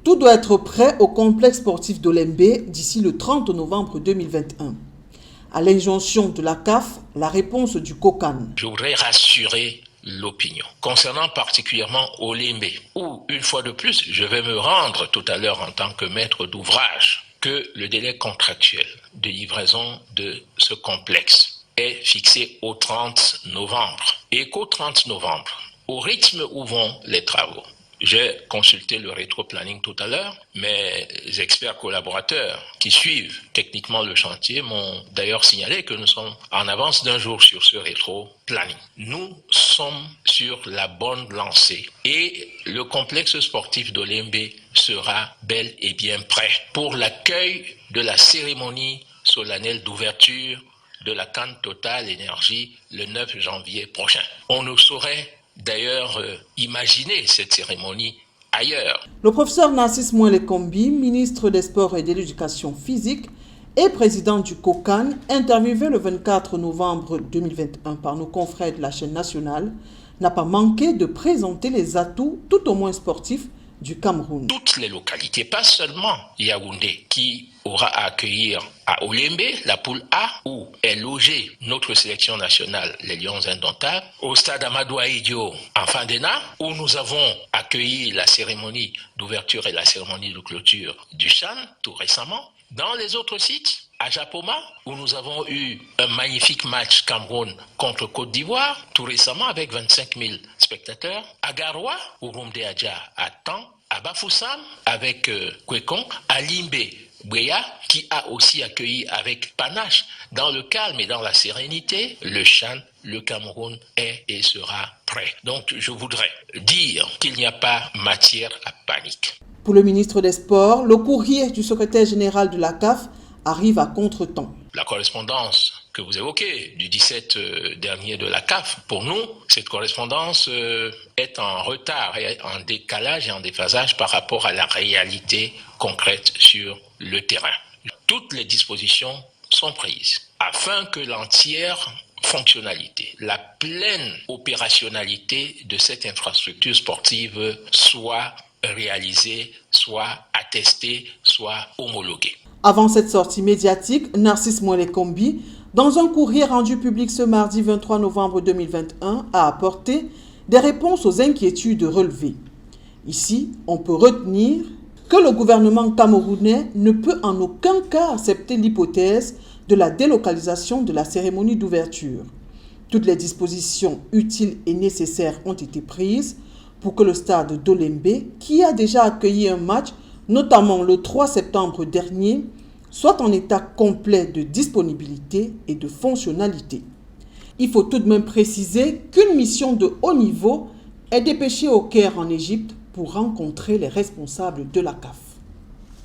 Tout doit être prêt au complexe sportif d'Olembe d'ici le 30 novembre 2021. À l'injonction de la CAF, la réponse du COCAN. Je voudrais rassurer l'opinion concernant particulièrement Olembe, où une fois de plus, je vais me rendre tout à l'heure en tant que maître d'ouvrage, que le délai contractuel de livraison de ce complexe est fixé au 30 novembre et qu'au 30 novembre, au rythme où vont les travaux, j'ai consulté le rétro-planning tout à l'heure. Mes experts collaborateurs qui suivent techniquement le chantier m'ont d'ailleurs signalé que nous sommes en avance d'un jour sur ce rétro-planning. Nous sommes sur la bonne lancée et le complexe sportif d'Olembe sera bel et bien prêt pour l'accueil de la cérémonie solennelle d'ouverture de la CAN Total Énergie le 9 janvier prochain. On ne saurait d'ailleurs imaginer cette cérémonie ailleurs. Le professeur Narcisse Mouele-Kombi, ministre des Sports et de l'Éducation physique et président du COCAN, interviewé le 24 novembre 2021 par nos confrères de la chaîne nationale, n'a pas manqué de présenter les atouts, tout au moins sportifs, du Cameroun. Toutes les localités, pas seulement Yaoundé, qui aura à accueillir à Olembe, la poule A, où est logée notre sélection nationale, les Lions Indomptables, au stade Amadou Ahidjo en Fandena, où nous avons accueilli la cérémonie d'ouverture et la cérémonie de clôture du CHAN tout récemment. Dans les autres sites, à Japoma, où nous avons eu un magnifique match Cameroun contre Côte d'Ivoire, tout récemment avec 25 000 spectateurs. À Garoua, où Rumde Adja attend. À Bafoussam, avec Kwekong. À Limbe, Bweya, qui a aussi accueilli avec panache, dans le calme et dans la sérénité, le CHAN. Le Cameroun est et sera prêt. Donc je voudrais dire qu'il n'y a pas matière à panique. Pour le ministre des Sports, le courrier du secrétaire général de la CAF arrive à contre-temps. La correspondance que vous évoquez du 17 dernier de la CAF, pour nous, cette correspondance est en retard, et en décalage et en déphasage par rapport à la réalité concrète sur le terrain. Toutes les dispositions sont prises afin que l'entière fonctionnalité, la pleine opérationnalité de cette infrastructure sportive soit réalisée, soit attestée, soit homologuée. Avant cette sortie médiatique, Narcisse Mouele-Kombi, dans un courrier rendu public ce mardi 23 novembre 2021, a apporté des réponses aux inquiétudes relevées. Ici, on peut retenir que le gouvernement camerounais ne peut en aucun cas accepter l'hypothèse de la délocalisation de la cérémonie d'ouverture. Toutes les dispositions utiles et nécessaires ont été prises pour que le stade d'Olembe, qui a déjà accueilli un match, notamment le 3 septembre dernier, soit en état complet de disponibilité et de fonctionnalité. Il faut tout de même préciser qu'une mission de haut niveau est dépêchée au Caire en Égypte pour rencontrer les responsables de la CAF.